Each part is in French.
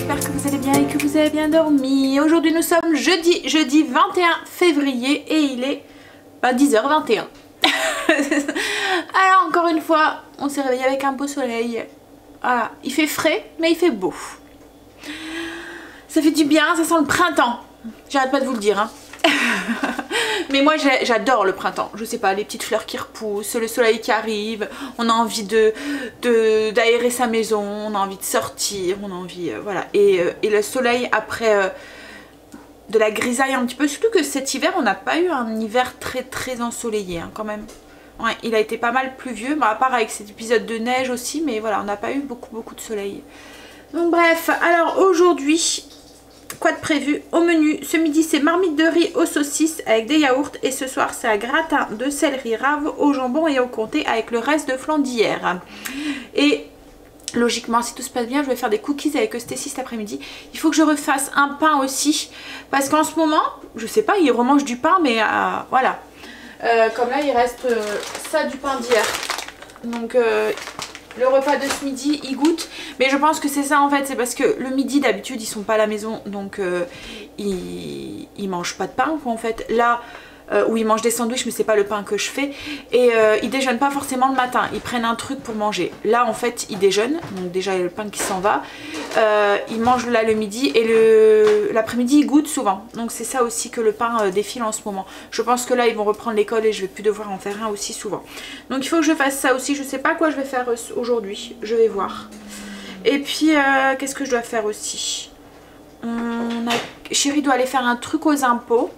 j'espère que vous allez bien et que vous avez bien dormi. Aujourd'hui nous sommes jeudi 21 février et il est 10h21. Alors encore une fois, on s'est réveillé avec un beau soleil. Voilà, il fait frais mais il fait beau. Ça fait du bien, ça sent le printemps. J'arrête pas de vous le dire hein. Mais moi j'adore le printemps, je sais pas, les petites fleurs qui repoussent, le soleil qui arrive, on a envie d'aérer sa maison, on a envie de sortir, on a envie, voilà. Et le soleil après de la grisaille un petit peu, surtout que cet hiver on n'a pas eu un hiver très ensoleillé hein, quand même. Ouais, il a été pas mal pluvieux, bon, à part avec cet épisode de neige aussi, mais voilà, on n'a pas eu beaucoup de soleil. Donc bref, alors aujourd'hui... Quoi de prévu au menu? Ce midi c'est marmite de riz aux saucisses avec des yaourts et ce soir c'est un gratin de céleri rave au jambon et au comté avec le reste de flan d'hier. Et logiquement si tout se passe bien je vais faire des cookies avec Eustécie cet après-midi. Il faut que je refasse un pain aussi parce qu'en ce moment je sais pas, il remange du pain mais voilà. Comme là il reste ça du pain d'hier. Donc le repas de ce midi il goûte, mais je pense que c'est ça en fait, c'est parce que le midi d'habitude ils sont pas à la maison donc ils mangent pas de pain en fait. Là où ils mangent des sandwichs mais c'est pas le pain que je fais et ils déjeunent pas forcément le matin, ils prennent un truc pour manger. Là en fait ils déjeunent, donc déjà il y a le pain qui s'en va, ils mangent là le midi et l'après-midi ils goûtent souvent, donc c'est ça aussi que le pain défile en ce moment. Je pense que là ils vont reprendre l'école et je vais plus devoir en faire un aussi souvent, donc il faut que je fasse ça aussi. Je sais pas quoi je vais faire aujourd'hui, je vais voir. Et puis qu'est-ce que je dois faire aussi, Chéri doit aller faire un truc aux impôts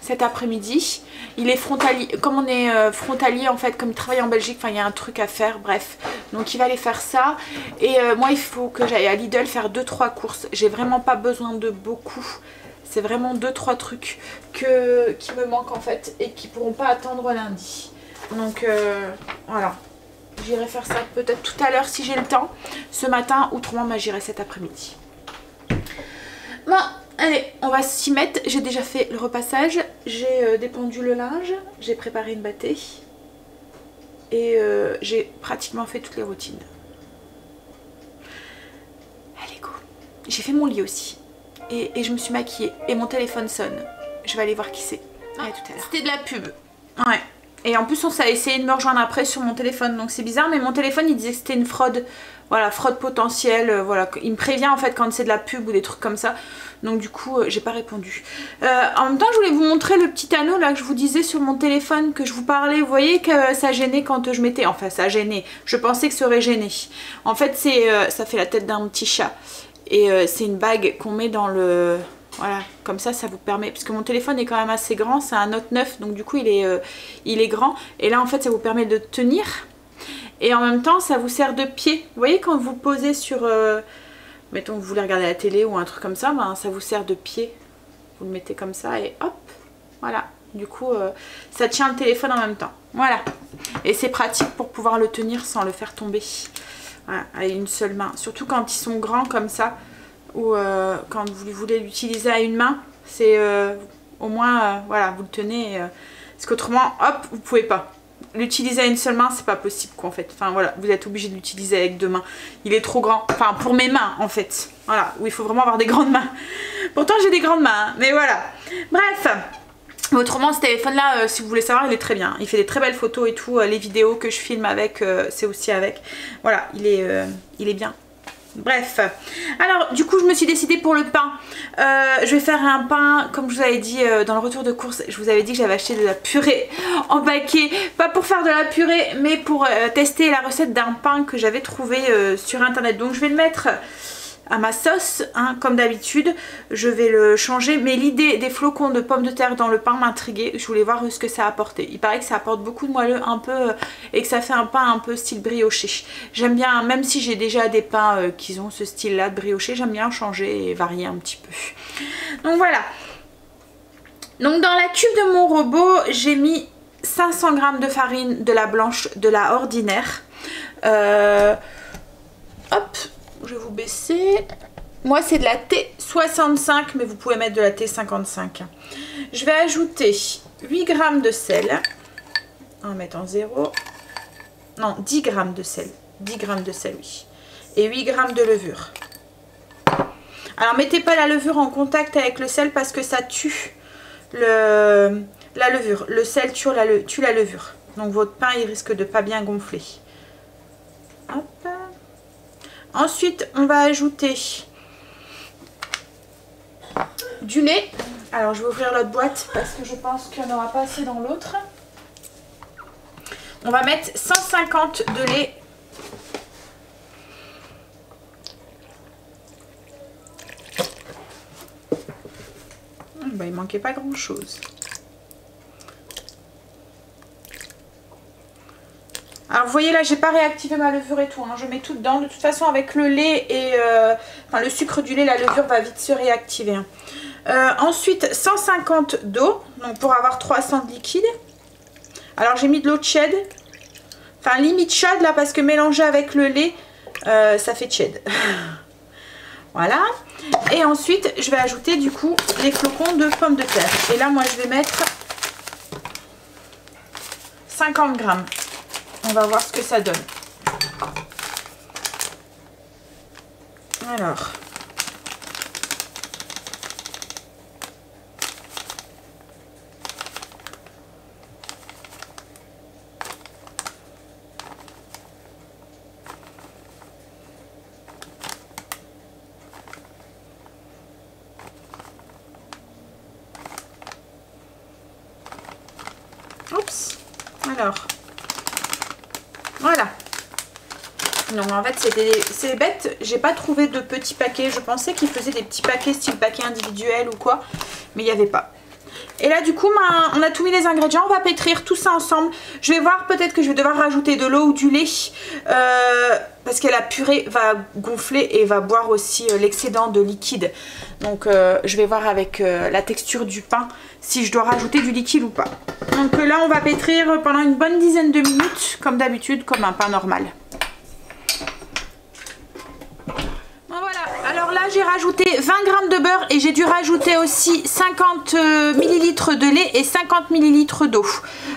cet après-midi. Il est frontalier, comme on est frontalier en fait, comme il travaille en Belgique, enfin il y a un truc à faire, bref. Donc il va aller faire ça. Et moi il faut que j'aille à Lidl faire 2-3 courses. J'ai vraiment pas besoin de beaucoup. C'est vraiment 2-3 trucs qui me manquent en fait et qui pourront pas attendre lundi. Donc voilà. J'irai faire ça peut-être tout à l'heure si j'ai le temps. Ce matin, autrement j'irai cet après-midi. Bon. Allez, on va s'y mettre. J'ai déjà fait le repassage, j'ai dépendu le linge, j'ai préparé une bâtée et j'ai pratiquement fait toutes les routines. Allez go. J'ai fait mon lit aussi et je me suis maquillée et mon téléphone sonne. Je vais aller voir qui c'est. Allez, tout à l'heure. C'était de la pub. Ouais. Et en plus on s'est essayé de me rejoindre après sur mon téléphone, donc c'est bizarre, mais mon téléphone il disait que c'était une fraude. Voilà, fraude potentielle, voilà, il me prévient en fait quand c'est de la pub ou des trucs comme ça. Donc du coup j'ai pas répondu. En même temps je voulais vous montrer le petit anneau là que je vous disais sur mon téléphone, que je vous parlais. Vous voyez que ça gênait quand je mettais, enfin ça gênait, je pensais que ça aurait gêné. En fait c'est ça fait la tête d'un petit chat. Et c'est une bague qu'on met dans le... Voilà, comme ça vous permet, parce que mon téléphone est quand même assez grand, c'est un Note 9, donc du coup il est grand. Et là en fait ça vous permet de tenir. Et en même temps ça vous sert de pied. Vous voyez quand vous posez sur... mettons que vous voulez regarder la télé ou un truc comme ça, ben, ça vous sert de pied. Vous le mettez comme ça et hop, voilà. Du coup ça tient le téléphone en même temps. Voilà. Et c'est pratique pour pouvoir le tenir sans le faire tomber. Voilà, avec une seule main. Surtout quand ils sont grands comme ça. Ou quand vous voulez l'utiliser à une main, c'est au moins voilà, vous le tenez parce qu'autrement hop vous pouvez pas l'utiliser à une seule main, c'est pas possible quoi en fait. Enfin voilà, vous êtes obligé de l'utiliser avec deux mains, il est trop grand, enfin pour mes mains en fait, voilà, où il faut vraiment avoir des grandes mains. Pourtant j'ai des grandes mains hein, mais voilà, bref. Autrement ce téléphone là si vous voulez savoir il est très bien, il fait des très belles photos et tout, les vidéos que je filme avec c'est aussi avec, voilà, il est bien. Bref, alors du coup je me suis décidée pour le pain. Je vais faire un pain comme je vous avais dit dans le retour de course. Je vous avais dit que j'avais acheté de la purée en paquet, pas pour faire de la purée mais pour tester la recette d'un pain que j'avais trouvé sur internet. Donc je vais le mettre à ma sauce hein, comme d'habitude, je vais le changer, mais l'idée des flocons de pommes de terre dans le pain m'intriguait. Je voulais voir ce que ça apportait. Il paraît que ça apporte beaucoup de moelleux un peu et que ça fait un pain un peu style brioché. J'aime bien, même si j'ai déjà des pains qui ont ce style là de brioché, j'aime bien changer et varier un petit peu. Donc voilà. Donc dans la cuve de mon robot j'ai mis 500 g de farine, de la blanche, de la ordinaire. Hop, je vais vous baisser. Moi c'est de la T65 mais vous pouvez mettre de la T55. Je vais ajouter 8 g de sel. On va mettre en 0. Non, 10 g de sel. 10 g de sel, oui. Et 8 g de levure. Alors mettez pas la levure en contact avec le sel parce que ça tue la levure. Le sel tue la levure. Donc votre pain il risque de pas bien gonfler. Hop. Ensuite on va ajouter du lait. Alors je vais ouvrir l'autre boîte parce que je pense qu'il n'y en aura pas assez dans l'autre. On va mettre 150 de lait. Bah, il manquait pas grand chose. Alors vous voyez là, j'ai pas réactivé ma levure et tout, hein. Je mets tout dedans. De toute façon avec le lait et le sucre du lait, la levure va vite se réactiver, hein. Ensuite 150 d'eau, donc pour avoir 300 de liquide. Alors j'ai mis de l'eau tiède, enfin limite chaude là parce que mélangé avec le lait ça fait tiède. Voilà. Et ensuite je vais ajouter du coup les flocons de pommes de terre. Et là moi je vais mettre 50 grammes. On va voir ce que ça donne. Alors. Oups. Alors. Voilà. Non, en fait, c'est bête. J'ai pas trouvé de petits paquets. Je pensais qu'ils faisaient des petits paquets, style paquet individuel ou quoi. Mais il n'y avait pas. Et là, du coup, on a tout mis les ingrédients. On va pétrir tout ça ensemble. Je vais voir, peut-être que je vais devoir rajouter de l'eau ou du lait. Parce que la purée va gonfler et va boire aussi l'excédent de liquide. Donc, je vais voir avec la texture du pain si je dois rajouter du liquide ou pas. Donc là, on va pétrir pendant une bonne dizaine de minutes, comme d'habitude, comme un pain normal. Bon, voilà. Alors là, j'ai rajouté 20 g de beurre et j'ai dû rajouter aussi 50 ml de lait et 50 ml d'eau.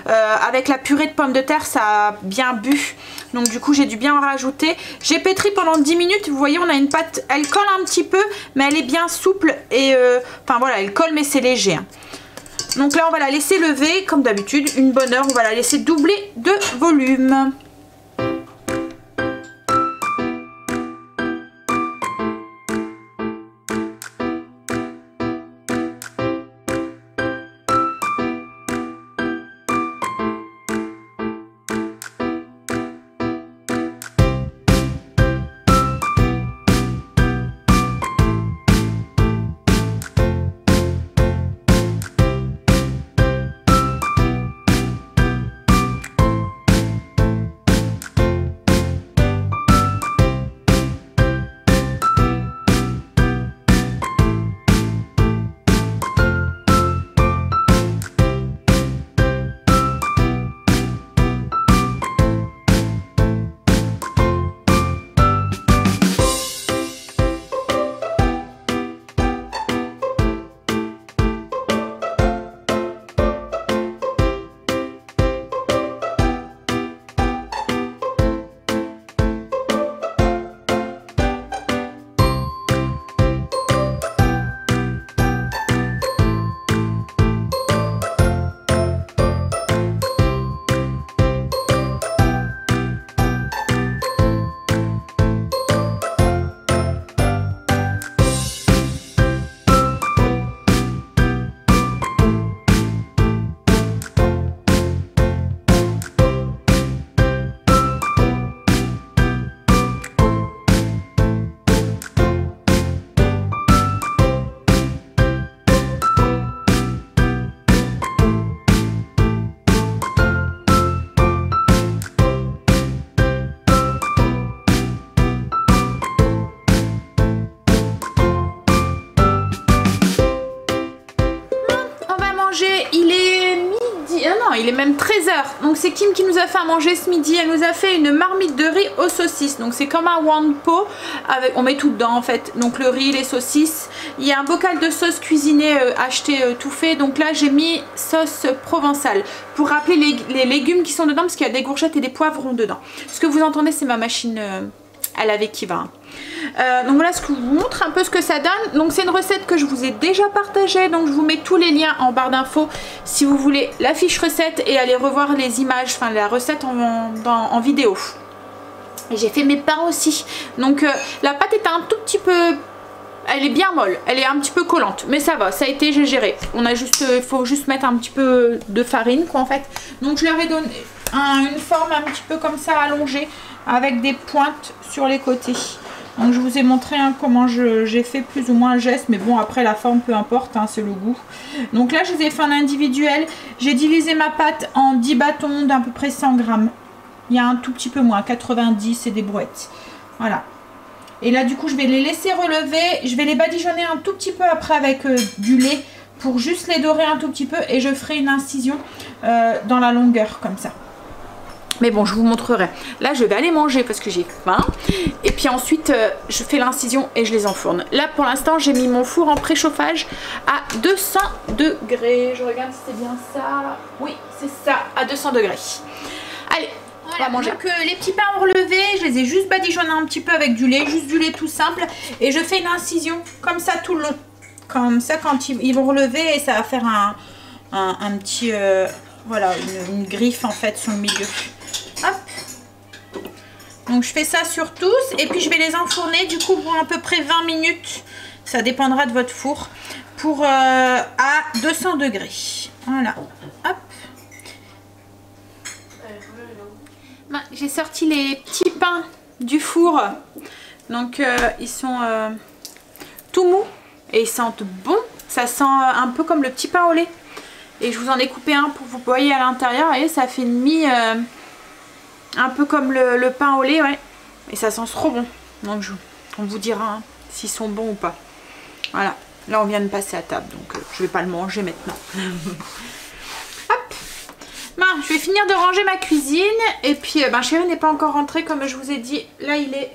Avec la purée de pommes de terre, ça a bien bu. Donc du coup, j'ai dû bien en rajouter. J'ai pétri pendant 10 minutes. Vous voyez, on a une pâte, elle colle un petit peu, mais elle est bien souple. Et enfin voilà, elle colle, mais c'est léger, hein. Donc là, on va la laisser lever, comme d'habitude, une bonne heure. On va la laisser doubler de volume. Il est même 13 h. Donc c'est Kim qui nous a fait à manger ce midi. Elle nous a fait une marmite de riz aux saucisses. Donc c'est comme un wanpo. On met tout dedans en fait. Donc le riz, les saucisses. Il y a un bocal de sauce cuisinée acheté tout fait. Donc là j'ai mis sauce provençale. Pour rappeler les légumes qui sont dedans. Parce qu'il y a des courgettes et des poivrons dedans. Ce que vous entendez, c'est ma machine elle avait qui va. Donc voilà ce que je vous montre un peu ce que ça donne. Donc c'est une recette que je vous ai déjà partagée, donc je vous mets tous les liens en barre d'infos si vous voulez la fiche recette et aller revoir les images, enfin la recette en vidéo. Et j'ai fait mes pains aussi, donc la pâte est un tout petit peu, elle est bien molle, elle est un petit peu collante, mais ça va, ça a été, j'ai géré. On a juste, faut juste mettre un petit peu de farine quoi en fait. Donc je leur ai donné une forme un petit peu comme ça allongée avec des pointes sur les côtés. Donc je vous ai montré comment j'ai fait plus ou moins le geste, mais bon après la forme peu importe, hein, c'est le goût. Donc là je vous ai fait un individuel, j'ai divisé ma pâte en 10 bâtons d'à peu près 100 grammes. Il y a un tout petit peu moins, 90 et des brouettes. Voilà. Et là du coup je vais les laisser relever, je vais les badigeonner un tout petit peu après avec du lait pour juste les dorer un tout petit peu et je ferai une incision dans la longueur comme ça. Mais bon, je vous montrerai. Là, je vais aller manger parce que j'ai faim. Et puis ensuite, je fais l'incision et je les enfourne. Là, pour l'instant, j'ai mis mon four en préchauffage à 200 degrés. Je regarde si c'est bien ça. Oui, c'est ça, à 200 degrés. Allez, voilà, on va manger. Donc, les petits pains ont relevé. Je les ai juste badigeonnés un petit peu avec du lait. Juste du lait tout simple. Et je fais une incision comme ça tout le long. Comme ça, quand ils vont relever, et ça va faire un petit... voilà, une griffe en fait sur le milieu. Hop. Donc je fais ça sur tous et puis je vais les enfourner du coup pour à peu près 20 minutes. Ça dépendra de votre four. Pour à 200 degrés. Voilà. Hop. J'ai sorti les petits pains du four. Donc ils sont tout mous et ils sentent bon. Ça sent un peu comme le petit pain au lait. Et je vous en ai coupé un pour vous voyez à l'intérieur. Et ça fait une mie... un peu comme le pain au lait, ouais. Et ça sent trop bon. Donc on vous dira hein, s'ils sont bons ou pas. Voilà. Là on vient de passer à table. Donc je vais pas le manger maintenant. Hop. Ben, je vais finir de ranger ma cuisine. Et puis chéri n'est pas encore rentré comme je vous ai dit. Là il est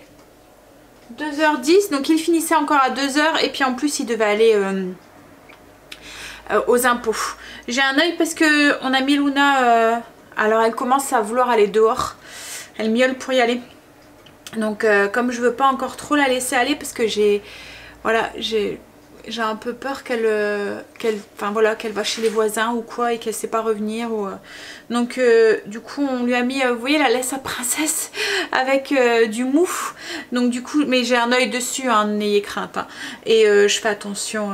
2h10. Donc il finissait encore à 2h. Et puis en plus il devait aller aux impôts. J'ai un œil parce que on a mis Luna... alors elle commence à vouloir aller dehors. Elle miaule pour y aller. Donc comme je veux pas encore trop la laisser aller parce que j'ai un peu peur qu'elle va chez les voisins ou quoi et qu'elle sait pas revenir. Donc du coup on lui a mis, vous voyez la laisse à princesse avec du mou. Donc du coup, mais j'ai un œil dessus, hein, n'ayez crainte. Hein. Et je fais attention...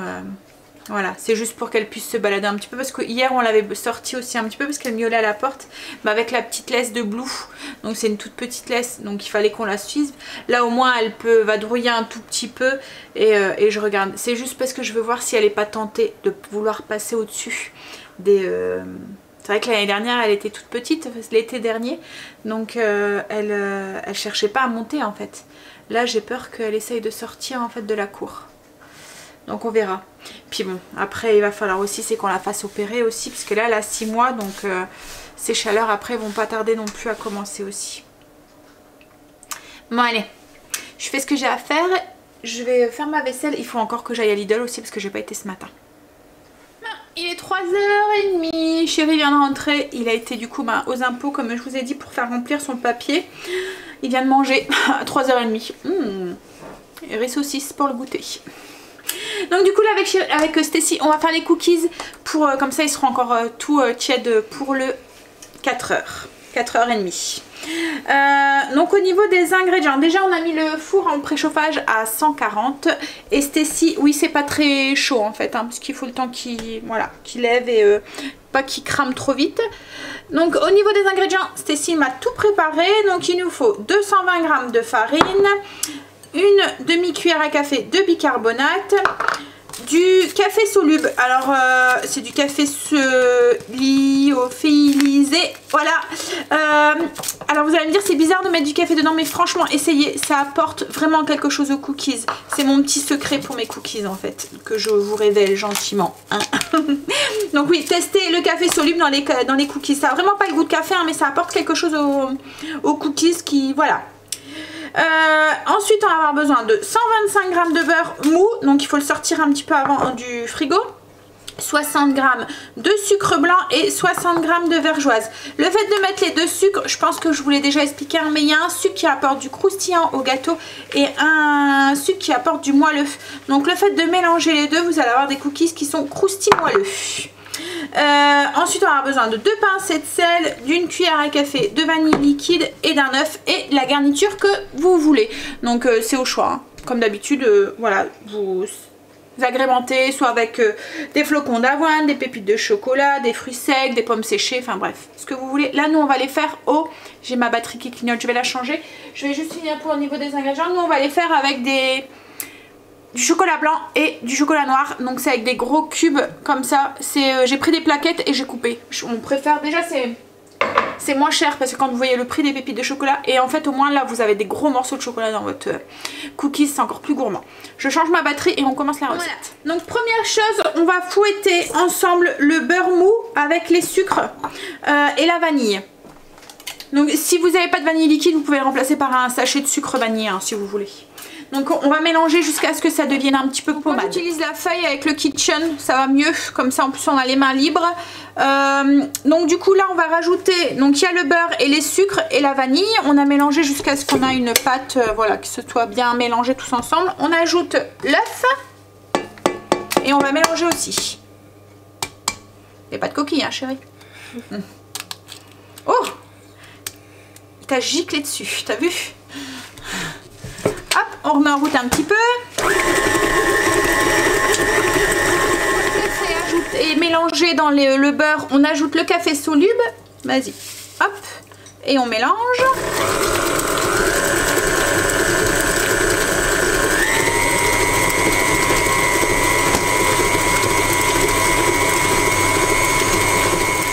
voilà, c'est juste pour qu'elle puisse se balader un petit peu parce que hier on l'avait sortie aussi un petit peu parce qu'elle miaulait à la porte, mais avec la petite laisse de Blue. Donc c'est une toute petite laisse, donc il fallait qu'on la suive. Là au moins elle peut vadrouiller un tout petit peu et je regarde. C'est juste parce que je veux voir si elle n'est pas tentée de vouloir passer au-dessus des... C'est vrai que l'année dernière elle était toute petite, l'été dernier, donc elle cherchait pas à monter en fait. Là j'ai peur qu'elle essaye de sortir en fait de la cour. Donc on verra. Puis bon, après il va falloir aussi c'est qu'on la fasse opérer aussi. Parce que là elle a 6 mois. Donc ces chaleurs après vont pas tarder non plus à commencer aussi. Bon allez. Je fais ce que j'ai à faire. Je vais faire ma vaisselle. Il faut encore que j'aille à Lidl aussi parce que j'ai pas été ce matin. Il est 3h30. Chéri vient de rentrer. Il a été du coup aux impôts comme je vous ai dit pour faire remplir son papier. Il vient de manger à 3h30. Riz saucisse pour le goûter. Donc du coup là avec Stacy on va faire les cookies pour comme ça ils seront encore tout tièdes pour le 4h30. Donc au niveau des ingrédients, déjà on a mis le four en préchauffage à 140 et Stacy, oui c'est pas très chaud en fait hein, parce qu'il faut le temps qu'il lève et pas qu'il crame trop vite. Donc au niveau des ingrédients, Stacy m'a tout préparé. Donc il nous faut 220 g de farine, une demi-cuillère à café de bicarbonate, du café soluble, alors c'est du café lyophilisé, voilà. Alors vous allez me dire c'est bizarre de mettre du café dedans, mais franchement essayez, ça apporte vraiment quelque chose aux cookies. C'est mon petit secret pour mes cookies en fait, que je vous révèle gentiment hein. Donc oui, testez le café soluble dans les cookies, ça n'a vraiment pas le goût de café hein, mais ça apporte quelque chose aux cookies qui, voilà. Ensuite on va avoir besoin de 125 g de beurre mou, donc il faut le sortir un petit peu avant du frigo. 60 g de sucre blanc et 60 g de vergeoise. Le fait de mettre les deux sucres, je pense que je vous l'ai déjà expliqué, hein, mais il y a un sucre qui apporte du croustillant au gâteau et un sucre qui apporte du moelleux. Donc le fait de mélanger les deux, vous allez avoir des cookies qui sont croustilles moelleux. Ensuite on aura besoin de 2 pincées de sel, d'une cuillère à café de vanille liquide et d'un œuf et la garniture que vous voulez. Donc c'est au choix, hein. Comme d'habitude, voilà, vous agrémentez soit avec des flocons d'avoine, des pépites de chocolat, des fruits secs, des pommes séchées, enfin bref, ce que vous voulez. Là nous on va les faire au... J'ai ma batterie qui clignote, je vais la changer. Je vais juste finir pour au niveau des ingrédients. Nous on va les faire avec du chocolat blanc et du chocolat noir. Donc c'est avec des gros cubes comme ça. J'ai pris des plaquettes et j'ai coupé. On préfère, déjà c'est moins cher parce que quand vous voyez le prix des pépites de chocolat, et en fait au moins là vous avez des gros morceaux de chocolat dans votre cookies, c'est encore plus gourmand. Je change ma batterie et on commence la recette. Voilà. Donc première chose, on va fouetter ensemble le beurre mou avec les sucres et la vanille. Donc si vous n'avez pas de vanille liquide, vous pouvez le remplacer par un sachet de sucre vanille, hein, si vous voulez. Donc on va mélanger jusqu'à ce que ça devienne un petit peu pommade. Moi j'utilise la feuille avec le Kitchen, ça va mieux, comme ça en plus on a les mains libres. Donc du coup là on va rajouter, donc il y a le beurre et les sucres et la vanille. On a mélangé jusqu'à ce qu'on a une pâte, voilà, que ce soit bien mélangé tous ensemble. On ajoute l'œuf et on va mélanger aussi. Et pas de coquille hein chérie. Oh, il t'a giclé dessus, t'as vu? Hop, on remet en route un petit peu. Et mélanger dans le beurre, on ajoute le café soluble. Vas-y, hop, et on mélange.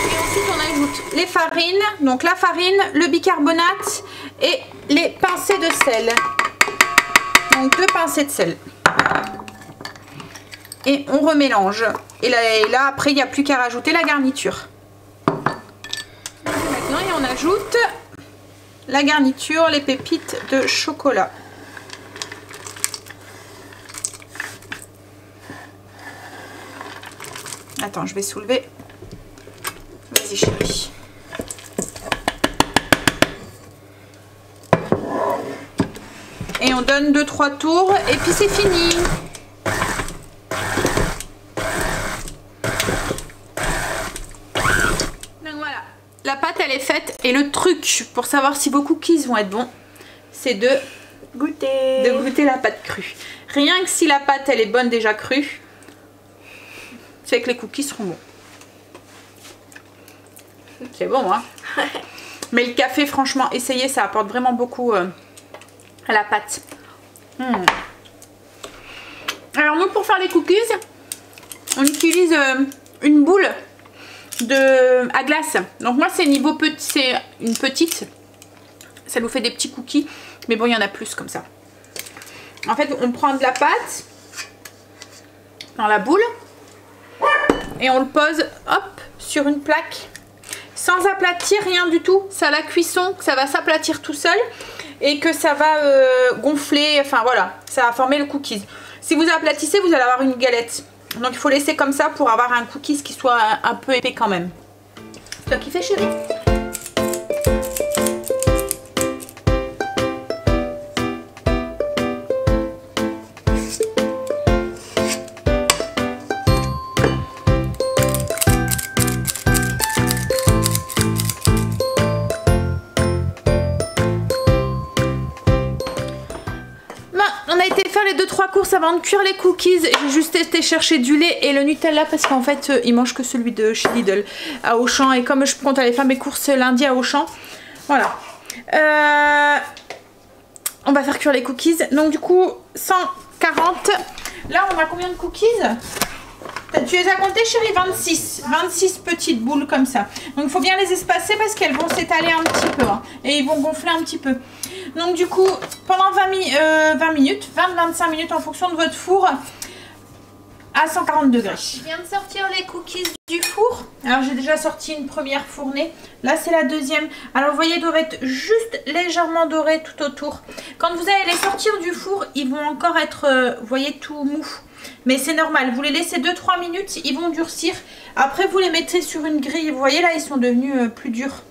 Et ensuite on ajoute les farines, donc la farine, le bicarbonate et les pincées de sel. Donc 2 pincées de sel. Et on remélange. Et là après il n'y a plus qu'à rajouter la garniture. Maintenant et on ajoute la garniture, les pépites de chocolat. Attends, je vais soulever. Vas-y chérie. Et on donne 2-3 tours et puis c'est fini. Donc voilà, la pâte elle est faite et le truc pour savoir si vos cookies vont être bons, c'est de goûter la pâte crue. Rien que si la pâte elle est bonne déjà crue, c'est que les cookies seront bons. C'est bon hein. Mais le café franchement essayez, ça apporte vraiment beaucoup à la pâte. Alors nous pour faire les cookies, on utilise une boule à glace. Donc moi c'est niveau petit, c'est une petite. Ça nous fait des petits cookies, mais bon il y en a plus comme ça. En fait on prend de la pâte dans la boule et on le pose hop sur une plaque sans aplatir, rien du tout. C'est à la cuisson que ça va s'aplatir tout seul et que ça va gonfler, enfin voilà, ça va former le cookies. Si vous aplatissez, vous allez avoir une galette. Donc il faut laisser comme ça pour avoir un cookies qui soit un peu épais quand même. C'est toi qui fais chérie? Les 2-3 courses avant de cuire les cookies. J'ai juste été chercher du lait et le Nutella parce qu'en fait ils mangent que celui de chez Lidl à Auchan, et comme je compte aller faire mes courses lundi à Auchan, voilà, on va faire cuire les cookies. Donc du coup 140. Là on a combien de cookies? Tu les as comptés chérie? 26 petites boules comme ça. Donc il faut bien les espacer parce qu'elles vont s'étaler un petit peu hein, et ils vont gonfler un petit peu. Donc du coup pendant 20 minutes, 20-25 minutes en fonction de votre four, à 140 degrés. Je viens de sortir les cookies du four. Alors j'ai déjà sorti une première fournée. Là c'est la deuxième. Alors vous voyez, ils doivent être juste légèrement dorés tout autour. Quand vous allez les sortir du four, ils vont encore être, vous voyez, tout mou. Mais c'est normal, vous les laissez 2-3 minutes, ils vont durcir. Après vous les mettez sur une grille. Vous voyez là, ils sont devenus plus durs.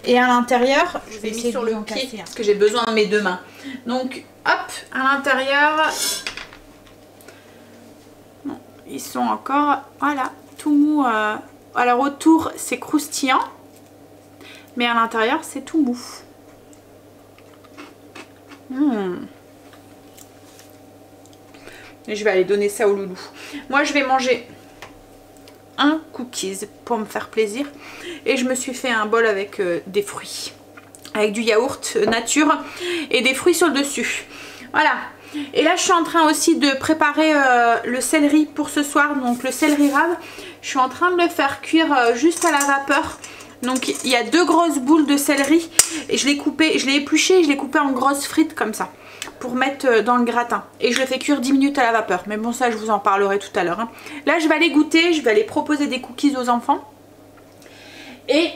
Et à l'intérieur, je vais mettre sur le pied parce que j'ai besoin de mes deux mains. Donc hop, à l'intérieur, ils sont encore, voilà, tout mou. Alors autour c'est croustillant, mais à l'intérieur c'est tout mou. Et je vais aller donner ça au loulou. Moi je vais manger un cookies pour me faire plaisir. Et je me suis fait un bol avec des fruits. Avec du yaourt nature et des fruits sur le dessus. Voilà. Et là je suis en train aussi de préparer le céleri pour ce soir. Donc le céleri rave. Je suis en train de le faire cuire juste à la vapeur. Donc il y a 2 grosses boules de céleri. Et je l'ai coupé, je l'ai épluché et je l'ai coupé en grosses frites comme ça. Pour mettre dans le gratin. Et je le fais cuire 10 minutes à la vapeur. Mais bon, ça je vous en parlerai tout à l'heure. Hein. Là je vais aller goûter, je vais aller proposer des cookies aux enfants. Et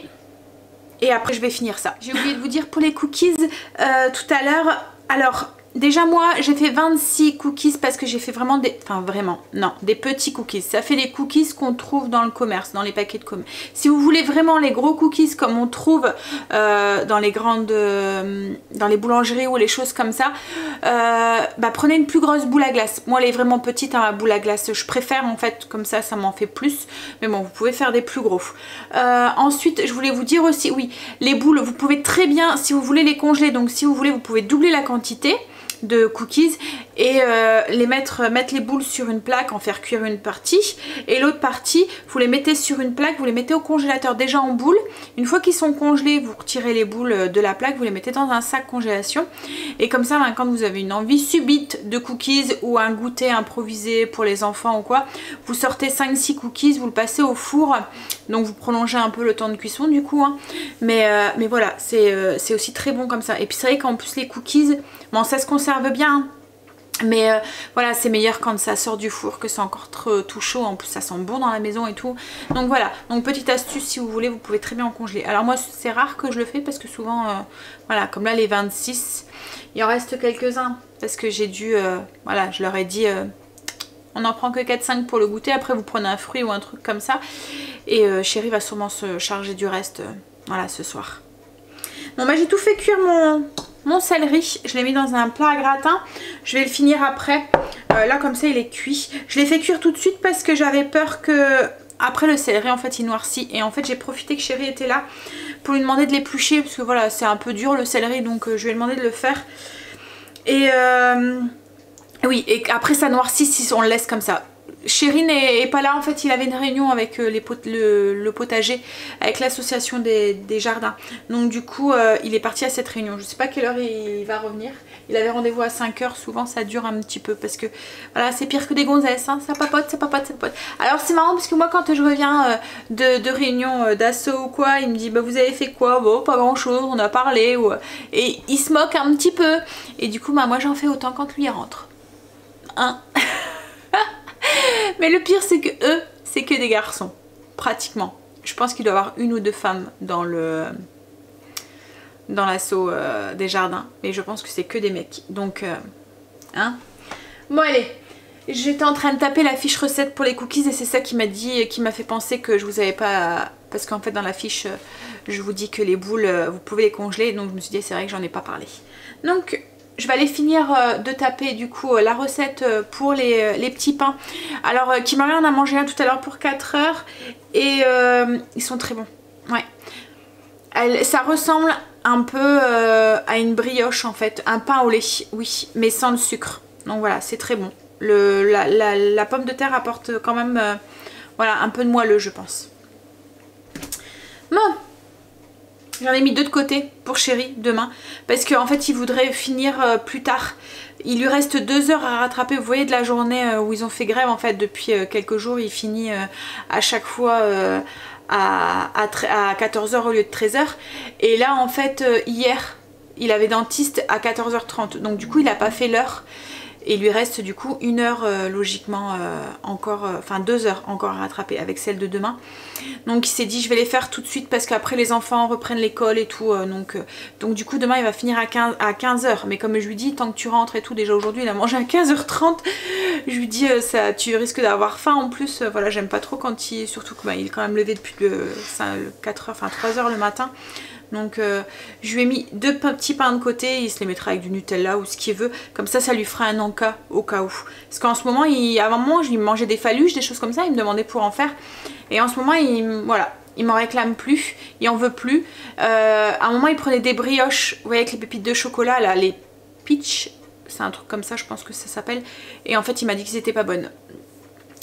après je vais finir ça. J'ai oublié de vous dire pour les cookies tout à l'heure. Alors déjà moi j'ai fait 26 cookies parce que j'ai fait vraiment des... Enfin vraiment, non, des petits cookies. Ça fait les cookies qu'on trouve dans le commerce, dans les paquets de commerce. Si vous voulez vraiment les gros cookies comme on trouve dans les grandes... dans les boulangeries ou les choses comme ça, bah prenez une plus grosse boule à glace. Moi elle est vraiment petite, hein, la boule à glace. Je préfère en fait, comme ça m'en fait plus. Mais bon, vous pouvez faire des plus gros. Ensuite, je voulais vous dire aussi, oui, les boules, vous pouvez très bien, si vous voulez les congeler, donc si vous voulez, vous pouvez doubler la quantité de cookies et mettre les boules sur une plaque, en faire cuire une partie et l'autre partie vous les mettez sur une plaque, vous les mettez au congélateur déjà en boule. Une fois qu'ils sont congelés, vous retirez les boules de la plaque, vous les mettez dans un sac congélation et comme ça quand vous avez une envie subite de cookies ou un goûter improvisé pour les enfants ou quoi, vous sortez 5-6 cookies, vous le passez au four, donc vous prolongez un peu le temps de cuisson du coup, hein. Mais voilà, c'est aussi très bon comme ça. Et puis c'est vrai qu'en plus les cookies, bon ça se conserve bien, hein. Mais voilà, c'est meilleur quand ça sort du four, que c'est encore tout chaud. En plus ça sent bon dans la maison et tout. Donc voilà, donc petite astuce, si vous voulez, vous pouvez très bien en congeler. Alors moi c'est rare que je le fais parce que souvent voilà, comme là les 26, il en reste quelques-uns parce que j'ai dû voilà, je leur ai dit on n'en prend que 4-5 pour le goûter. Après vous prenez un fruit ou un truc comme ça. Et chérie va sûrement se charger du reste voilà, ce soir. Bon bah j'ai tout fait cuire mon céleri, je l'ai mis dans un plat à gratin, je vais le finir après, là comme ça il est cuit. Je l'ai fait cuire tout de suite parce que j'avais peur que après le céleri en fait il noircit, et en fait j'ai profité que chérie était là pour lui demander de l'éplucher parce que voilà c'est un peu dur le céleri, donc je lui ai demandé de le faire. Et oui, et après ça noircit si on le laisse comme ça. Chéri n'est pas là, en fait il avait une réunion avec le potager, avec l'association des jardins. Donc du coup il est parti à cette réunion. Je sais pas quelle heure il va revenir. Il avait rendez-vous à 5 h, souvent ça dure un petit peu parce que voilà, c'est pire que des gonzesses, hein. Ça papote, ça papote, ça papote. Alors c'est marrant parce que moi quand je reviens de réunion d'assaut ou quoi, il me dit bah vous avez fait quoi? Bon pas grand chose, on a parlé et il se moque un petit peu. Et du coup bah moi j'en fais autant quand lui rentre. Hein. Mais le pire c'est que eux, c'est que des garçons, pratiquement. Je pense qu'il doit y avoir 1 ou 2 femmes dans l'assaut des jardins. Mais je pense que c'est que des mecs. Donc, hein. Bon allez, j'étais en train de taper la fiche recette pour les cookies et c'est ça qui m'a fait penser que je vous avais pas... Parce qu'en fait dans la fiche, je vous dis que les boules, vous pouvez les congeler. Donc je me suis dit c'est vrai que j'en ai pas parlé. Donc... je vais aller finir de taper du coup la recette pour les petits pains. Alors Kimberly en a mangé un tout à l'heure pour 4 heures et ils sont très bons. Ouais. Ça ressemble un peu à une brioche en fait, un pain au lait, oui, mais sans le sucre. Donc voilà, c'est très bon. La pomme de terre apporte quand même voilà, un peu de moelleux je pense. Bon. J'en ai mis 2 de côté pour chéri demain parce qu'en fait il voudrait finir plus tard. Il lui reste 2 heures à rattraper, vous voyez, de la journée où ils ont fait grève en fait depuis quelques jours. Il finit à chaque fois à 14 h au lieu de 13 h. Et là en fait hier il avait dentiste à 14 h 30, donc du coup il n'a pas fait l'heure. Et il lui reste du coup 1 heure logiquement encore, enfin 2 heures encore à rattraper avec celle de demain. Donc il s'est dit je vais les faire tout de suite parce qu'après les enfants reprennent l'école et tout. Donc du coup demain il va finir à 15h. Mais comme je lui dis, tant que tu rentres et tout, déjà aujourd'hui il a mangé à 15h30. Je lui dis ça, tu risques d'avoir faim en plus. Voilà, j'aime pas trop quand il... Surtout qu'il est quand même levé depuis 4h, enfin 3h le matin. Donc je lui ai mis 2 petits pains de côté, il se les mettra avec du Nutella ou ce qu'il veut. Comme ça, ça lui fera un encas au cas où. Parce qu'en ce moment, avant moi, je lui mangeais des faluches, des choses comme ça, il me demandait pour en faire. Et en ce moment, voilà, il m'en réclame plus, il en veut plus. À un moment, il prenait des brioches, vous voyez, avec les pépites de chocolat, là, les peach, c'est un truc comme ça, je pense que ça s'appelle. Et en fait, il m'a dit qu'ils étaient pas bonnes.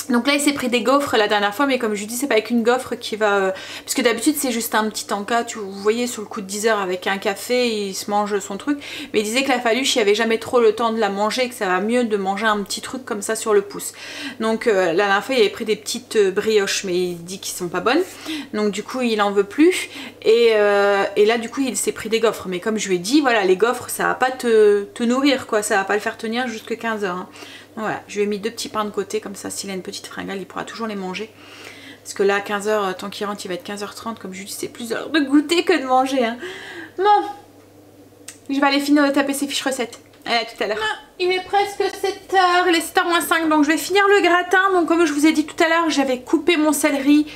Donc là il s'est pris des gaufres la dernière fois, mais comme je vous dis c'est pas avec une gaufre qui va... Parce que d'habitude c'est juste un petit encas, vous voyez, sur le coup de 10 heures avec un café, il se mange son truc. Mais il disait que la faluche il n'y avait jamais trop le temps de la manger, que ça va mieux de manger un petit truc comme ça sur le pouce. Donc la dernière fois il avait pris des petites brioches, mais il dit qu'ils sont pas bonnes. Donc du coup il en veut plus. Et là du coup il s'est pris des gaufres. Mais comme je lui ai dit, voilà, les gaufres ça va pas te nourrir quoi, ça va pas le faire tenir jusque 15 heures. Hein. Voilà, je lui ai mis 2 petits pains de côté, comme ça s'il a une petite fringale il pourra toujours les manger. Parce que là à 15h, tant qu'il rentre il va être 15h30, comme je lui dis c'est plus l'heure de goûter que de manger. Hein. Bon, je vais aller finir de taper ses fiches recettes. Allez, à tout à l'heure. Il est presque 7h, il est 7h moins 5, donc je vais finir le gratin. Donc comme je vous ai dit tout à l'heure, j'avais coupé mon céleri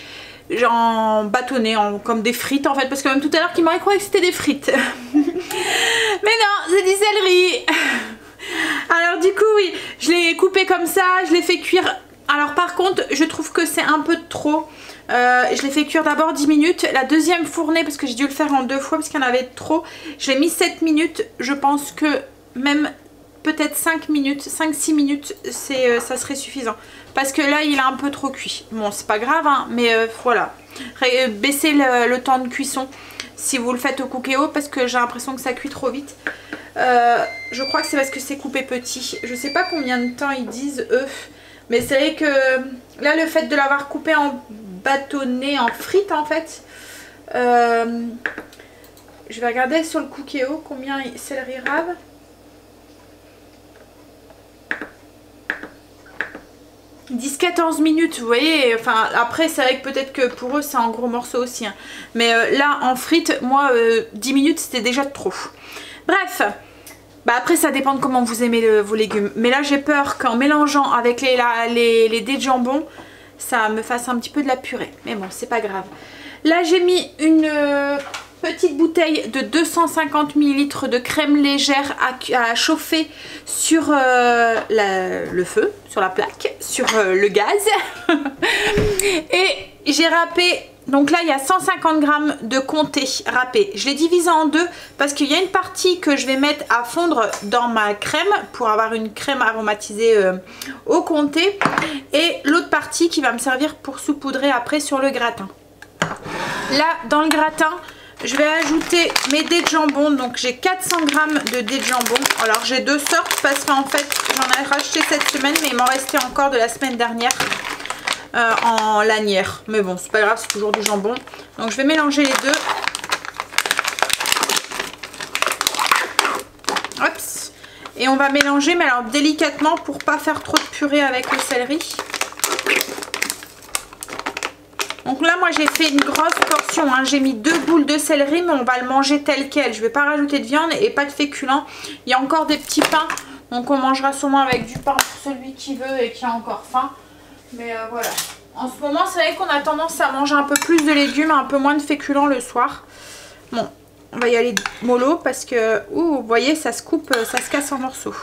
en bâtonné, comme des frites en fait, parce que même tout à l'heure qu'il m'aurait cru que c'était des frites. Mais non, c'est du céleri. Alors du coup oui, je l'ai coupé comme ça, je l'ai fait cuire. Alors par contre je trouve que c'est un peu trop. Je l'ai fait cuire d'abord 10 minutes. La deuxième fournée, parce que j'ai dû le faire en 2 fois parce qu'il y en avait trop, je l'ai mis 7 minutes. Je pense que même peut-être 5 minutes, 5-6 minutes ça serait suffisant. Parce que là il a un peu trop cuit. Bon c'est pas grave hein, mais voilà. Baissez le temps de cuisson si vous le faites au Cookéo, parce que j'ai l'impression que ça cuit trop vite. Je crois que c'est parce que c'est coupé petit. Je sais pas combien de temps ils disent eux, mais c'est vrai que là le fait de l'avoir coupé en bâtonnet, en frites en fait, je vais regarder sur le Cookéo combien céleri rave. Ils disent 14 minutes, vous voyez, enfin après c'est vrai que peut-être que pour eux c'est en gros morceaux aussi hein. Mais là en frites, moi 10 minutes c'était déjà trop. Bref, bah après ça dépend de comment vous aimez vos légumes. Mais là j'ai peur qu'en mélangeant avec les dés de jambon, ça me fasse un petit peu de la purée. Mais bon, c'est pas grave. Là j'ai mis une petite bouteille de 250 ml de crème légère à chauffer sur le feu, sur la plaque, sur le gaz. Et j'ai râpé... Donc là il y a 150 g de comté râpé. Je l'ai divisé en 2 parce qu'il y a une partie que je vais mettre à fondre dans ma crème pour avoir une crème aromatisée au comté. Et l'autre partie qui va me servir pour saupoudrer après sur le gratin. Là dans le gratin je vais ajouter mes dés de jambon. Donc j'ai 400 g de dés de jambon. Alors j'ai 2 sortes parce qu'en fait j'en ai racheté cette semaine, mais il m'en restait encore de la semaine dernière. En lanière, mais bon c'est pas grave, c'est toujours du jambon. Donc je vais mélanger les deux. Oups. Et on va mélanger, mais alors délicatement pour pas faire trop de purée avec le céleri. Donc là moi j'ai fait une grosse portion hein. J'ai mis 2 boules de céleri, mais on va le manger tel quel. Je vais pas rajouter de viande et pas de féculents. Il y a encore des petits pains, donc on mangera sûrement avec du pain pour celui qui veut et qui a encore faim. Mais voilà, en ce moment c'est vrai qu'on a tendance à manger un peu plus de légumes, un peu moins de féculents le soir. Bon, on va y aller mollo parce que, vous voyez, ça se coupe, ça se casse en morceaux.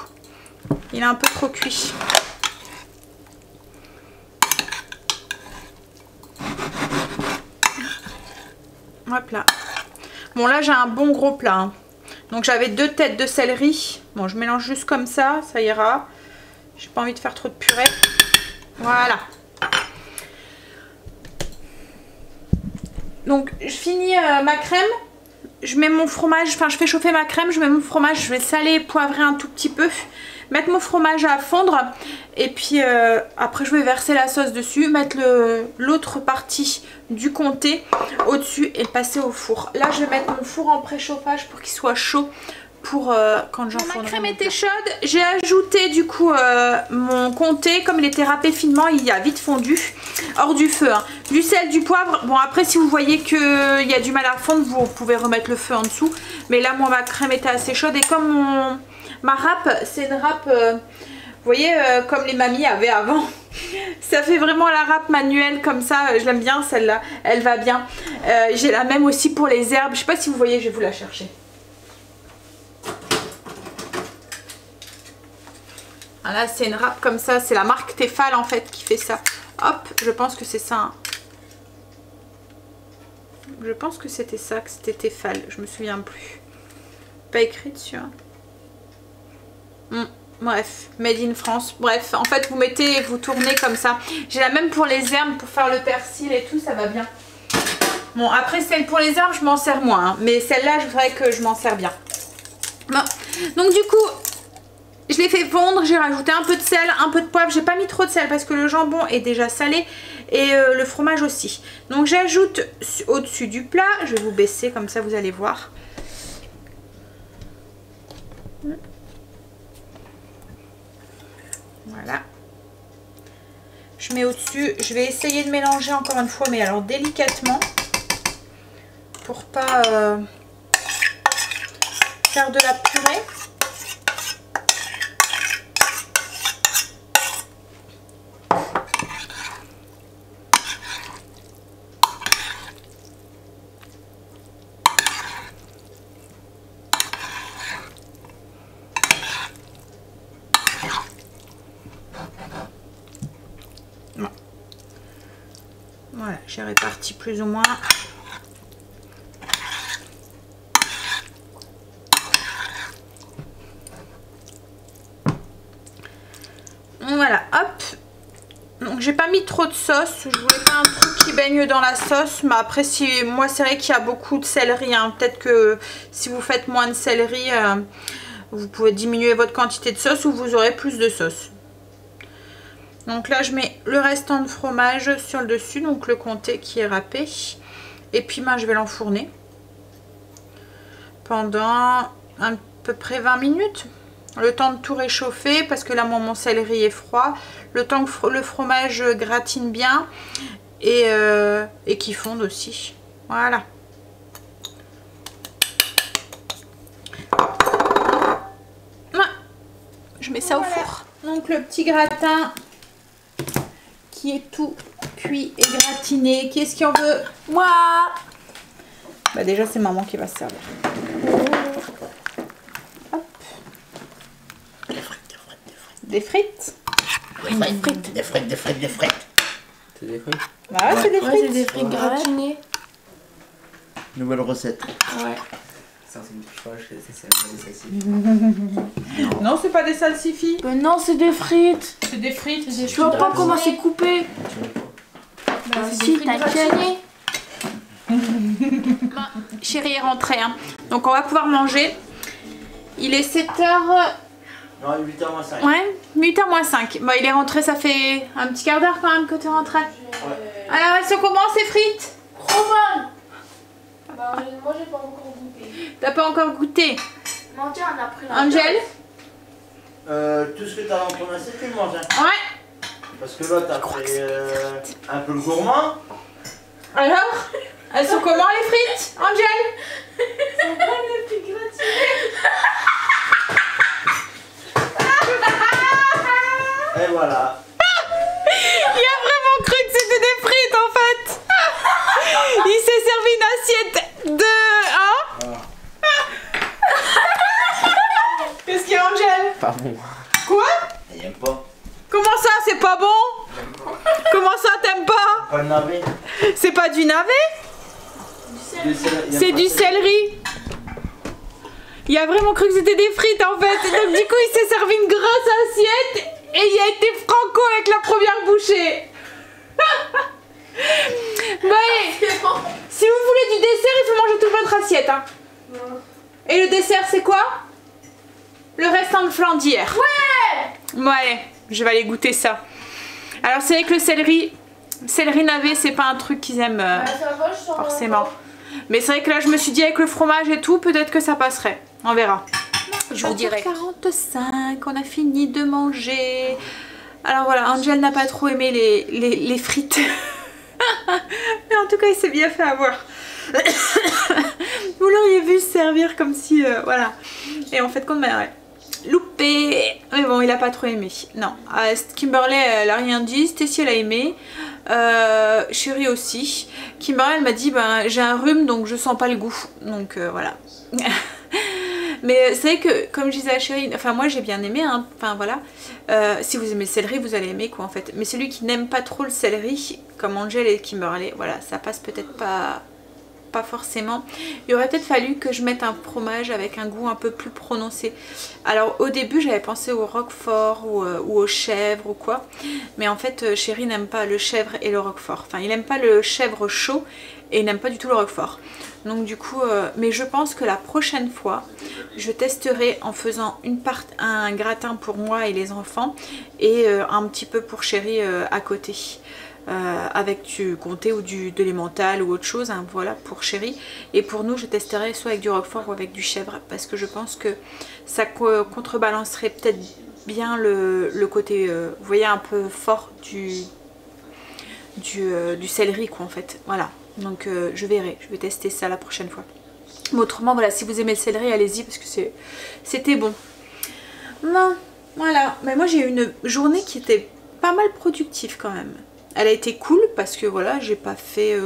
Il est un peu trop cuit. Hop là. Bon là j'ai un bon gros plat. Hein. Donc j'avais 2 têtes de céleri. Bon je mélange juste comme ça, ça ira. J'ai pas envie de faire trop de purée. Voilà. Donc je finis ma crème. Je mets mon fromage, enfin je fais chauffer ma crème, je mets mon fromage, je vais saler, poivrer un tout petit peu. Mettre mon fromage à fondre. Et puis après je vais verser la sauce dessus. Mettre l'autre partie du comté au-dessus et le passer au four. Là je vais mettre mon four en préchauffage pour qu'il soit chaud. pour quand j'enfournerai. Ma crème était chaude. J'ai ajouté du coup mon comté. Comme il était râpé finement, il a vite fondu. Hors du feu. Hein. Du sel, du poivre. Bon après si vous voyez qu'il y a du mal à fondre, vous pouvez remettre le feu en dessous. Mais là moi ma crème était assez chaude. Et comme ma râpe, c'est une râpe... vous voyez comme les mamies avaient avant. Ça fait vraiment la râpe manuelle comme ça. Je l'aime bien celle-là. Elle va bien. J'ai la même aussi pour les herbes. Je sais pas si vous voyez, je vais vous la chercher. Là c'est une râpe comme ça, c'est la marque Tefal en fait qui fait ça. Hop, je pense que c'est ça. Hein. Je pense que c'était ça, que c'était Tefal, je me souviens plus. Pas écrit dessus. Hein. Bref, made in France. Bref, en fait vous mettez, vous tournez comme ça. J'ai la même pour les herbes, pour faire le persil et tout, ça va bien. Bon après celle pour les herbes je m'en sers moins, hein, mais celle-là je voudrais que je m'en sers bien. Bon. Donc du coup... je l'ai fait fondre, j'ai rajouté un peu de sel, un peu de poivre. J'ai pas mis trop de sel parce que le jambon est déjà salé et le fromage aussi. Donc j'ajoute au-dessus du plat. Je vais vous baisser comme ça vous allez voir. Voilà. Je mets au-dessus. Je vais essayer de mélanger encore une fois, mais alors délicatement. Pour pas faire de la purée. Voilà, j'ai réparti plus ou moins. Voilà, hop. Donc j'ai pas mis trop de sauce. Je voulais pas un truc qui baigne dans la sauce. Mais après, si moi c'est vrai qu'il y a beaucoup de céleri. Hein. Peut-être que si vous faites moins de céleri, vous pouvez diminuer votre quantité de sauce ou vous aurez plus de sauce. Donc là je mets le restant de fromage sur le dessus, donc le comté qui est râpé. Et puis je vais l'enfourner pendant à peu près 20 minutes. Le temps de tout réchauffer parce que là mon céleri est froid. Le temps que le fromage gratine bien et qu'il fonde aussi. Voilà. Je mets ça au four. Donc le petit gratin qui est tout cuit et gratiné. Qui est-ce qui en veut? Moi. Bah déjà c'est maman qui va se servir. Hop. Des frites. Oui, des frites. C'est des frites? Bah ouais, c'est des frites. C'est des frites gratinées. Nouvelle recette. Ouais. Non, c'est pas des salsifis. Mais non, c'est des frites. C'est des frites. Tu vois pas comment c'est coupé? Bah si, t'inquiète. Chérie est rentrée. Hein. Donc on va pouvoir manger. Il est 7h... Non, 8h moins 5. Ouais, 8h moins 5. Bon, il est rentré, ça fait un petit quart d'heure quand même que tu es rentré. Ouais. Alors, elles sont comment ces frites? Trop bonnes. Bah, moi j'ai pas encore goûté. T'as pas encore goûté? Non, tiens, on a pris la Angel? Tout ce que t'as dans ton assiette, tu le manges. Hein. Ouais. Parce que là, t'as pris un peu le gourmand. Alors? Elles sont comment les frites, Angel? Elles sont bonnes les frites gratinées. Et voilà. Il a vraiment cru que c'était des frites en fait. Il s'est servi une assiette de... Hein? Qu'est-ce qu'il y a, Angel? Pas bon. Quoi? Il aime pas. Comment ça, c'est pas bon? Comment ça, t'aimes pas? Pas de navet. C'est pas du navet? C'est du céleri. Il a vraiment cru que c'était des frites en fait. Et donc du coup il s'est servi une grosse assiette et il a été franco avec la première bouchée. Bah, si vous voulez du dessert, il faut manger toute votre assiette. Hein. Et le dessert c'est quoi? Le restant de flan d'hier. Ouais. Ouais, je vais aller goûter ça. Alors c'est vrai que le céleri navet c'est pas un truc qu'ils aiment forcément. Mais c'est vrai que là je me suis dit avec le fromage et tout, peut-être que ça passerait. On verra. Je vous dirai. 45, on a fini de manger. Alors voilà, Angel n'a pas trop aimé les frites. Mais en tout cas, il s'est bien fait avoir. Vous l'auriez vu se servir comme si... voilà. Et en fait, compte, ouais. Loupé. Mais bon, il a pas trop aimé. Non. Kimberly, elle a rien dit. Stacy, elle a aimé. Chérie aussi. Kimberly, elle m'a dit, ben, j'ai un rhume, donc je sens pas le goût. Donc voilà. Mais c'est vrai que, comme je disais à Chérie, enfin moi j'ai bien aimé, hein, enfin voilà, si vous aimez le céleri, vous allez aimer quoi en fait. Mais celui qui n'aime pas trop le céleri, comme Angel et Kimberly, voilà, ça passe peut-être pas forcément. Il aurait peut-être fallu que je mette un fromage avec un goût un peu plus prononcé. Alors au début j'avais pensé au roquefort ou au chèvre ou quoi, mais en fait Chérie n'aime pas le chèvre et le roquefort. Enfin il n'aime pas le chèvre chaud et il n'aime pas du tout le roquefort. Donc du coup, mais je pense que la prochaine fois, je testerai en faisant un gratin pour moi et les enfants et un petit peu pour Chérie à côté. Avec du comté ou de l'emmental ou autre chose, hein, voilà pour Chérie. Et pour nous, je testerai soit avec du roquefort ou avec du chèvre parce que je pense que ça contrebalancerait peut-être bien le côté, vous voyez, un peu fort du céleri quoi en fait, voilà. Donc je verrai, je vais tester ça la prochaine fois. Mais autrement voilà, si vous aimez le céleri, allez-y parce que c'était bon. Non, voilà. Mais moi j'ai eu une journée qui était pas mal productive quand même. Elle a été cool parce que voilà, j'ai pas fait...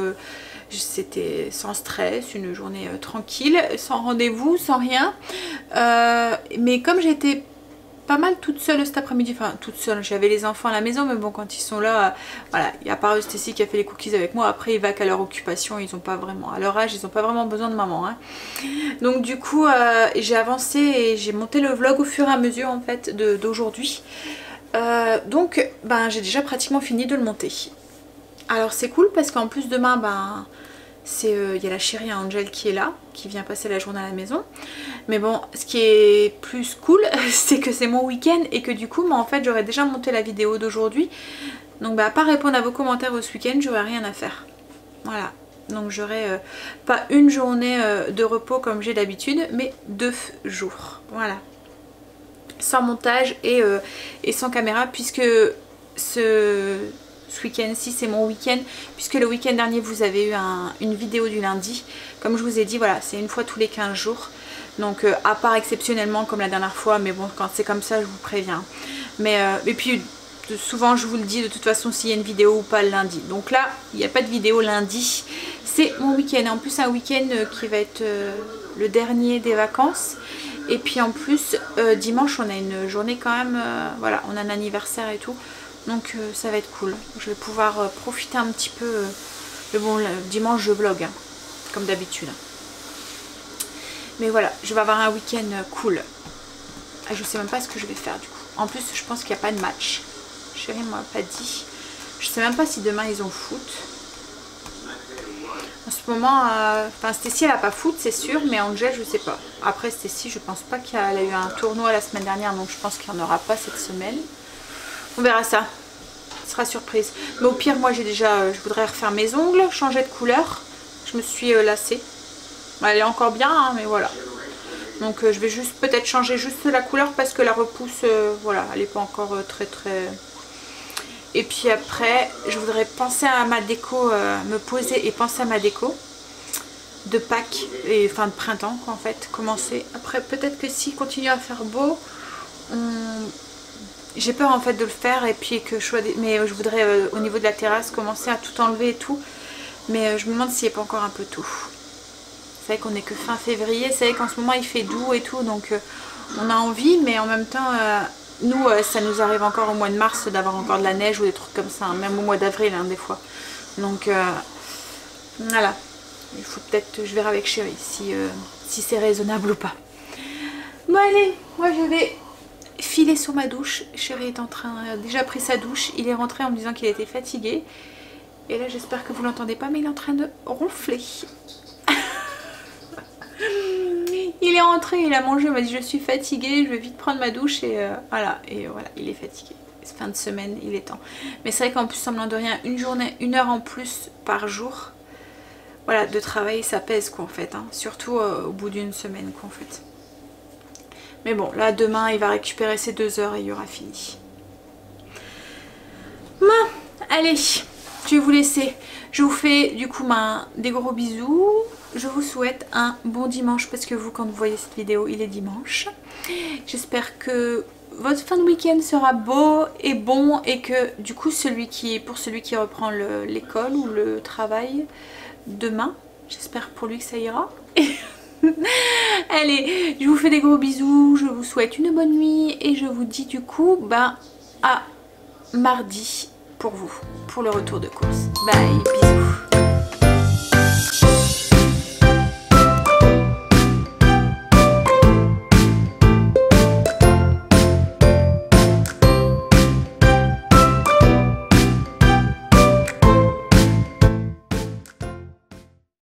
c'était sans stress, une journée tranquille, sans rendez-vous, sans rien. Mais comme j'étais pas mal toute seule cet après-midi, enfin toute seule, j'avais les enfants à la maison, mais bon quand ils sont là, voilà, il y a pas Stacy qui a fait les cookies avec moi, après ils vaquent à leur occupation, ils ont pas vraiment, à leur âge, ils ont pas vraiment besoin de maman, hein. Donc du coup j'ai avancé et j'ai monté le vlog au fur et à mesure en fait d'aujourd'hui. Donc ben j'ai déjà pratiquement fini de le monter. Alors c'est cool parce qu'en plus demain ben il y a la chérie Angel qui est là, qui vient passer la journée à la maison. Mais bon, ce qui est plus cool, c'est que c'est mon week-end et que du coup, en fait, j'aurais déjà monté la vidéo d'aujourd'hui. Donc, à part répondre à vos commentaires ce week-end, j'aurais rien à faire. Voilà. Donc, j'aurai pas une journée de repos comme j'ai d'habitude, mais 2 jours. Voilà. Sans montage et sans caméra, puisque ce week-end-ci c'est mon week-end, puisque le week-end dernier vous avez eu une vidéo du lundi. Comme je vous ai dit, voilà, c'est une fois tous les 15 jours. Donc à part exceptionnellement comme la dernière fois, mais bon quand c'est comme ça je vous préviens. Mais et puis souvent je vous le dis de toute façon s'il y a une vidéo ou pas le lundi. Donc là il n'y a pas de vidéo lundi, c'est mon week-end. En plus un week-end qui va être le dernier des vacances. Et puis en plus dimanche on a une journée quand même, voilà, on a un anniversaire et tout. Donc ça va être cool. Je vais pouvoir profiter un petit peu. Le dimanche je vlog, hein, comme d'habitude. Mais voilà, je vais avoir un week-end cool. Je sais même pas ce que je vais faire du coup. En plus je pense qu'il n'y a pas de match. Chérie m'a pas dit. Je sais même pas si demain ils ont foot. En ce moment, enfin Stacy elle a pas foot c'est sûr, mais Angel je sais pas. Après Stacy je pense pas qu'elle a eu un tournoi la semaine dernière, donc je pense qu'il n'y en aura pas cette semaine. On verra ça. Ce sera surprise. Mais au pire, moi j'ai déjà, je voudrais refaire mes ongles, changer de couleur. Je me suis lassée. Elle est encore bien, hein, mais voilà. Donc je vais juste peut-être changer juste la couleur parce que la repousse, voilà, elle n'est pas encore très. Et puis après, je voudrais penser à ma déco, me poser et penser à ma déco de Pâques et fin de printemps quoi, en fait, commencer. Après peut-être que s'il continue à faire beau, j'ai peur en fait de le faire et puis que je sois... Mais je voudrais au niveau de la terrasse commencer à tout enlever et tout. Mais je me demande s'il n'est pas encore un peu tôt. C'est vrai qu'on est que fin février, c'est vrai qu'en ce moment il fait doux et tout, donc on a envie, mais en même temps, nous ça nous arrive encore au mois de mars d'avoir encore de la neige ou des trucs comme ça, hein, même au mois d'avril hein, des fois. Donc voilà, il faut peut-être, je verrai avec Chérie si c'est raisonnable ou pas. Bon allez, moi je vais filer sur ma douche. Chérie est en train, déjà pris sa douche, il est rentré en me disant qu'il était fatigué. Et là j'espère que vous l'entendez pas, mais il est en train de ronfler. Il est rentré, il a mangé, il m'a dit je suis fatiguée, je vais vite prendre ma douche et voilà, il est fatigué. C'est fin de semaine, il est temps. Mais c'est vrai qu'en plus, semblant de rien, une heure en plus par jour, voilà, de travail, ça pèse quoi en fait, hein. Surtout au bout d'une semaine quoi en fait. Mais bon, là demain il va récupérer ses 2 heures et il y aura fini. Bon, allez, je vais vous laisser. Je vous fais du coup des gros bisous. Je vous souhaite un bon dimanche parce que vous, quand vous voyez cette vidéo, il est dimanche. J'espère que votre fin de week-end sera beau et bon et que du coup pour celui qui reprend l'école ou le travail demain, j'espère pour lui que ça ira. Allez, je vous fais des gros bisous, je vous souhaite une bonne nuit et je vous dis du coup à mardi pour vous, pour le retour de course. Bye, bisous.